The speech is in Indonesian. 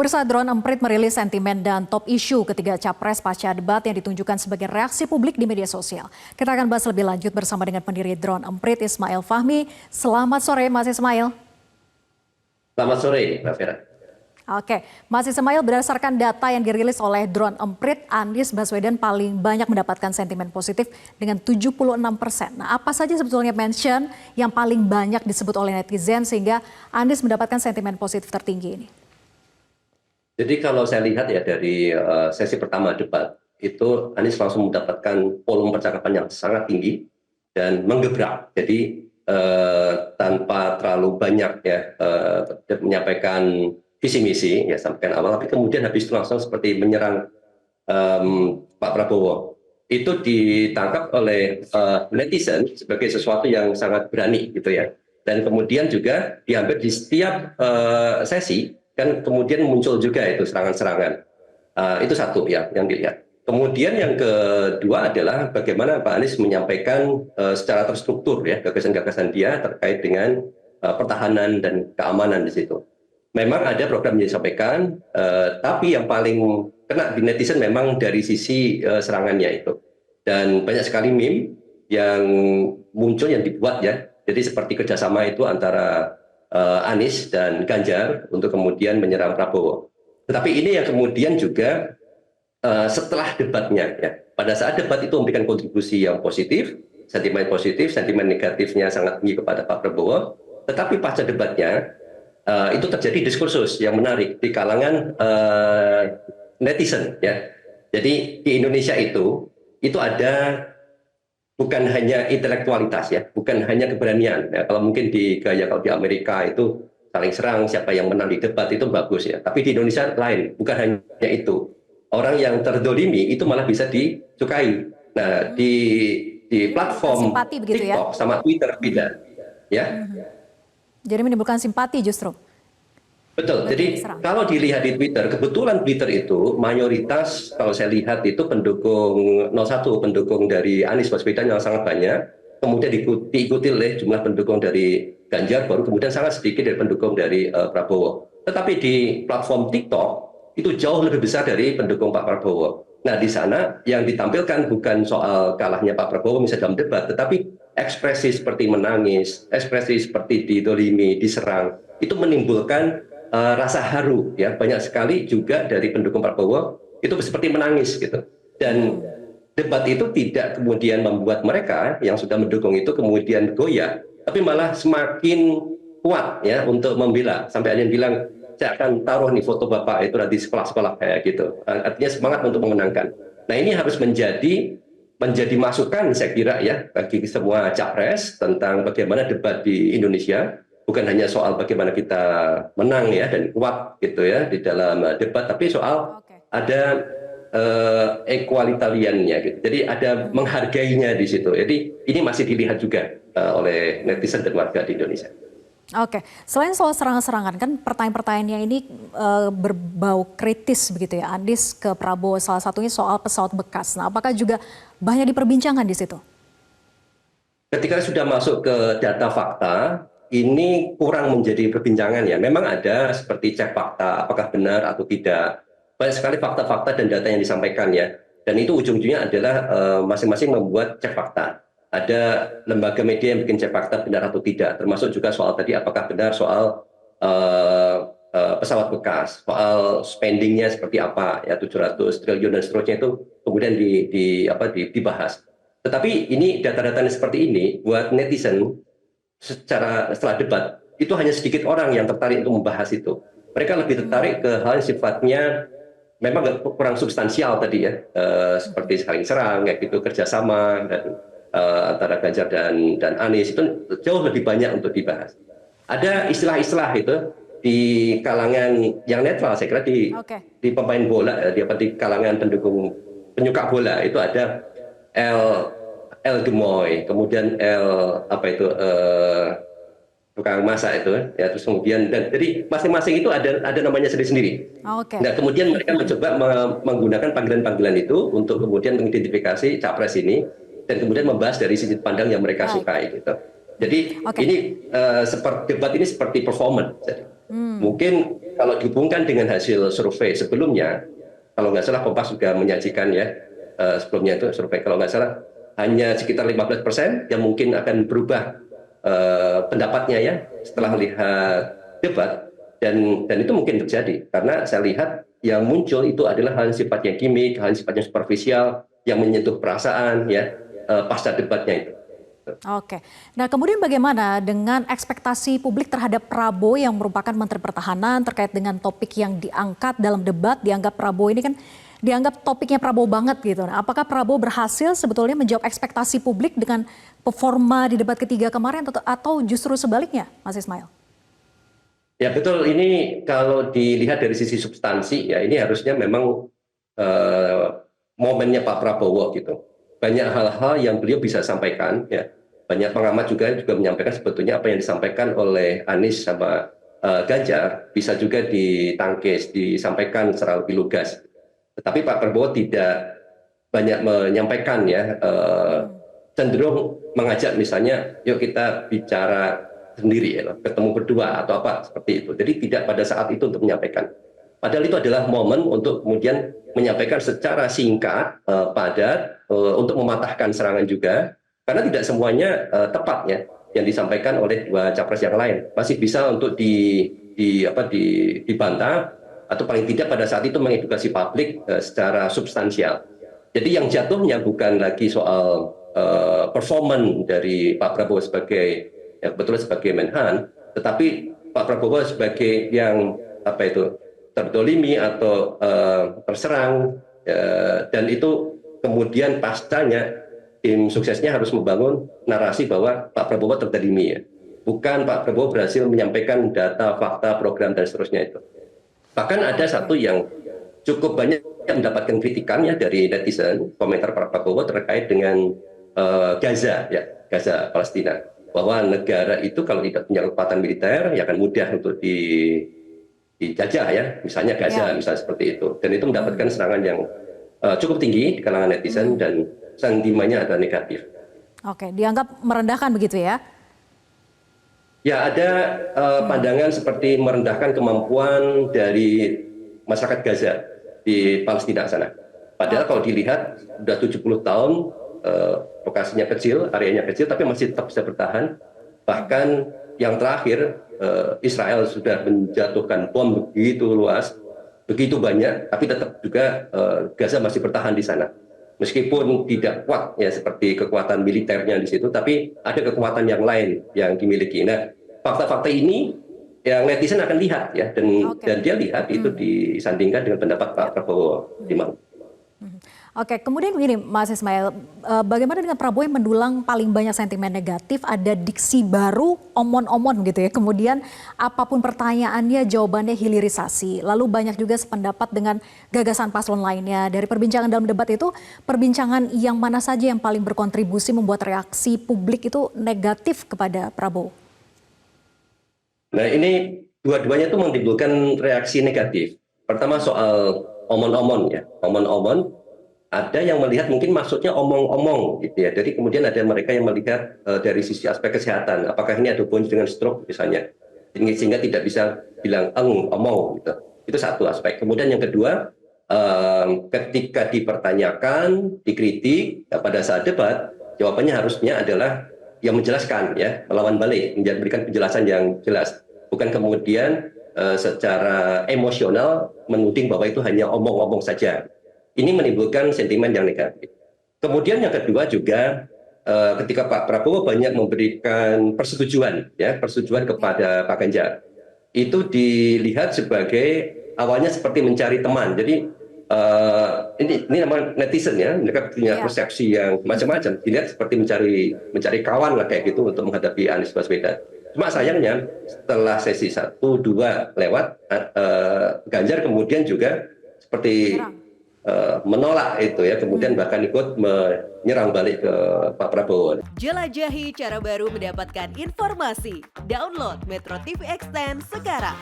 Pemirsa, Drone Emprit merilis sentimen dan top isu ketiga capres pasca debat yang ditunjukkan sebagai reaksi publik di media sosial. Kita akan bahas lebih lanjut bersama dengan pendiri Drone Emprit, Ismail Fahmi. Selamat sore, Mas Ismail. Selamat sore, Mbak Vera. Oke, Mas Ismail, berdasarkan data yang dirilis oleh Drone Emprit, Anies Baswedan paling banyak mendapatkan sentimen positif dengan 76%. Nah, apa saja sebetulnya mention yang paling banyak disebut oleh netizen sehingga Anies mendapatkan sentimen positif tertinggi ini? Jadi kalau saya lihat ya dari sesi pertama debat, itu Anies langsung mendapatkan volume percakapan yang sangat tinggi dan menggebrak. Jadi tanpa terlalu banyak ya menyampaikan visi misi ya sampaikan awal, tapi kemudian habis itu langsung seperti menyerang Pak Prabowo. Itu ditangkap oleh netizen sebagai sesuatu yang sangat berani gitu ya. Dan kemudian juga diambil di setiap sesi. Kan kemudian muncul juga itu serangan-serangan. Itu satu ya yang dilihat. Kemudian yang kedua adalah bagaimana Pak Anies menyampaikan secara terstruktur ya gagasan-gagasan dia terkait dengan pertahanan dan keamanan di situ. Memang ada program yang disampaikan, tapi yang paling kena di netizen memang dari sisi serangannya itu. Dan banyak sekali meme yang muncul yang dibuat ya. Jadi seperti kerjasama itu antara Anies dan Ganjar untuk kemudian menyerang Prabowo. Tetapi ini yang kemudian juga setelah debatnya, ya. Pada saat debat itu memberikan kontribusi yang positif, sentimen negatifnya sangat tinggi kepada Pak Prabowo. Tetapi pasca debatnya itu terjadi diskursus yang menarik di kalangan netizen, ya. Jadi di Indonesia itu ada bukan hanya intelektualitas ya, bukan hanya keberanian. Ya, kalau mungkin kalau di Amerika itu saling serang, siapa yang menang di debat itu bagus ya. Tapi di Indonesia lain, bukan hanya itu. Orang yang terdolimi itu malah bisa disukai. Nah, di platform TikTok ya? Sama Twitter beda. Ya. Jadi menimbulkan simpati justru. Betul. Jadi kalau dilihat di Twitter, kebetulan Twitter itu mayoritas kalau saya lihat itu pendukung 01, pendukung dari Anies Baswedan yang sangat banyak, kemudian diikuti oleh jumlah pendukung dari Ganjar, baru kemudian sangat sedikit dari pendukung dari Prabowo. Tetapi di platform TikTok itu jauh lebih besar dari pendukung Pak Prabowo. Nah, di sana yang ditampilkan bukan soal kalahnya Pak Prabowo misalnya dalam debat, tetapi ekspresi seperti menangis, ekspresi seperti didolimi, diserang, itu menimbulkan rasa haru ya, banyak sekali juga dari pendukung Prabowo itu seperti menangis gitu. Dan debat itu tidak kemudian membuat mereka yang sudah mendukung itu kemudian goyah, tapi malah semakin kuat ya untuk membela. Sampai ada yang bilang, saya akan taruh nih foto Bapak itu di sekolah-sekolah kayak gitu. Artinya semangat untuk memenangkan. Nah, ini harus menjadi masukan saya kira ya bagi semua capres tentang bagaimana debat di Indonesia. Bukan hanya soal bagaimana kita menang ya dan kuat gitu ya di dalam debat, tapi soal ada equalitariannya gitu. Jadi ada menghargainya di situ. Jadi ini masih dilihat juga oleh netizen dan warga di Indonesia. Oke, selain soal serangan-serangan kan pertanyaan-pertanyaannya ini berbau kritis begitu ya, Anies ke Prabowo, salah satunya soal pesawat bekas. Nah, apakah juga banyak diperbincangkan di situ? Ketika sudah masuk ke data fakta, ini kurang menjadi perbincangan ya. Memang ada seperti cek fakta, apakah benar atau tidak. Banyak sekali fakta-fakta dan data yang disampaikan ya. Dan itu ujung-ujungnya adalah masing-masing membuat cek fakta. Ada lembaga media yang bikin cek fakta benar atau tidak. Termasuk juga soal tadi apakah benar soal pesawat bekas, soal spendingnya seperti apa ya 700 triliun dan seterusnya itu kemudian dibahas. Tetapi ini data-data seperti ini buat netizen setelah debat itu hanya sedikit orang yang tertarik untuk membahas itu. Mereka lebih tertarik ke hal yang sifatnya memang kurang substansial tadi ya, seperti saling serang, kayak gitu, kerjasama dan antara Ganjar dan Anies itu jauh lebih banyak untuk dibahas. Ada istilah-istilah itu di kalangan yang netral, saya kira di pemain bola, di kalangan pendukung penyuka bola itu ada El Gemoy, kemudian tukang masak itu ya, terus kemudian dan jadi masing-masing itu ada namanya sendiri-sendiri. Nah, kemudian mereka mencoba menggunakan panggilan-panggilan itu untuk kemudian mengidentifikasi capres ini dan kemudian membahas dari sudut pandang yang mereka sukai gitu. Jadi Oke. ini seperti debat ini seperti performance. Jadi, mungkin kalau dihubungkan dengan hasil survei sebelumnya, kalau nggak salah Kompas juga menyajikan ya sebelumnya itu survei kalau nggak salah hanya sekitar 15% yang mungkin akan berubah pendapatnya ya setelah melihat debat dan itu mungkin terjadi karena saya lihat yang muncul itu adalah hal yang sifatnya gimmick, hal yang sifatnya superficial yang menyentuh perasaan ya pasca debatnya itu. Oke. Nah, kemudian bagaimana dengan ekspektasi publik terhadap Prabowo yang merupakan Menteri Pertahanan terkait dengan topik yang diangkat dalam debat, dianggap Prabowo ini kan dianggap topiknya Prabowo banget gitu. Nah, apakah Prabowo berhasil sebetulnya menjawab ekspektasi publik dengan performa di debat ketiga kemarin atau justru sebaliknya, Mas Ismail? Ya betul, ini kalau dilihat dari sisi substansi ya ini harusnya memang momennya Pak Prabowo gitu. Banyak hal-hal yang beliau bisa sampaikan ya. Banyak pengamat juga menyampaikan sebetulnya apa yang disampaikan oleh Anies sama Ganjar bisa juga ditangkis, disampaikan secara lebih lugas. Tetapi Pak Prabowo tidak banyak menyampaikan ya, cenderung mengajak misalnya, yuk kita bicara sendiri ya, ketemu berdua atau apa seperti itu. Jadi tidak pada saat itu untuk menyampaikan. Padahal itu adalah momen untuk kemudian menyampaikan secara singkat, padat, untuk mematahkan serangan juga, karena tidak semuanya tepat ya yang disampaikan oleh dua capres yang lain. Masih bisa untuk dibantah atau paling tidak pada saat itu mengedukasi publik secara substansial. Jadi yang jatuhnya bukan lagi soal performan dari Pak Prabowo sebagai ya betul sebagai Menhan, tetapi Pak Prabowo sebagai yang apa itu terdolimi atau terserang dan itu kemudian pascanya tim suksesnya harus membangun narasi bahwa Pak Prabowo terdolimi ya, bukan Pak Prabowo berhasil menyampaikan data, fakta, program dan seterusnya itu. Bahkan ada satu yang cukup banyak mendapatkan kritikannya dari netizen, komentar Pak Prabowo terkait dengan Gaza ya, Gaza Palestina, bahwa negara itu kalau tidak punya kekuatan militer ya akan mudah untuk dijajah ya, misalnya Gaza misalnya seperti itu, dan itu mendapatkan serangan yang cukup tinggi di kalangan netizen dan sentimennya adalah negatif. Oke, dianggap merendahkan begitu ya? Ya ada pandangan seperti merendahkan kemampuan dari masyarakat Gaza di Palestina sana. Padahal kalau dilihat sudah 70 tahun lokasinya kecil, areanya kecil, tapi masih tetap bisa bertahan. Bahkan yang terakhir Israel sudah menjatuhkan bom begitu luas, begitu banyak, tapi tetap juga Gaza masih bertahan di sana. Meskipun tidak kuat ya seperti kekuatan militernya di situ, tapi ada kekuatan yang lain yang dimiliki. Nah, fakta-fakta ini yang netizen akan lihat ya, dan dia lihat itu disandingkan dengan pendapat Pak Prabowo di Maluku. Oke, kemudian begini Mas Ismail, bagaimana dengan Prabowo yang mendulang paling banyak sentimen negatif, ada diksi baru, omon-omon gitu ya, kemudian apapun pertanyaannya jawabannya hilirisasi, lalu banyak juga sependapat dengan gagasan paslon lainnya. Dari perbincangan dalam debat itu, perbincangan yang mana saja yang paling berkontribusi membuat reaksi publik itu negatif kepada Prabowo? Nah ini dua-duanya itu menimbulkan reaksi negatif. Pertama soal omon-omon ya, omon-omon. Ada yang melihat mungkin maksudnya omong-omong gitu ya. Jadi kemudian ada mereka yang melihat dari sisi aspek kesehatan, apakah ini ada hubungan dengan stroke misalnya, sehingga tidak bisa bilang omong gitu. Itu satu aspek. Kemudian yang kedua, ketika dipertanyakan, dikritik pada saat debat, jawabannya harusnya adalah yang menjelaskan ya, melawan balik, memberikan penjelasan yang jelas, bukan kemudian secara emosional menuding bahwa itu hanya omong-omong saja. Ini menimbulkan sentimen yang negatif. Kemudian yang kedua juga ketika Pak Prabowo banyak memberikan persetujuan kepada Pak Ganjar, itu dilihat sebagai awalnya seperti mencari teman. Jadi ini nama netizen ya, mereka punya persepsi yang macam-macam. Dilihat seperti mencari kawan lah kayak gitu untuk menghadapi Anies Baswedan. Cuma sayangnya setelah sesi 1, 2 lewat, Ganjar kemudian juga seperti menolak itu ya, kemudian bahkan ikut menyerang balik ke Pak Prabowo. Jelajahi cara baru mendapatkan informasi. Download Metro TV Extend sekarang.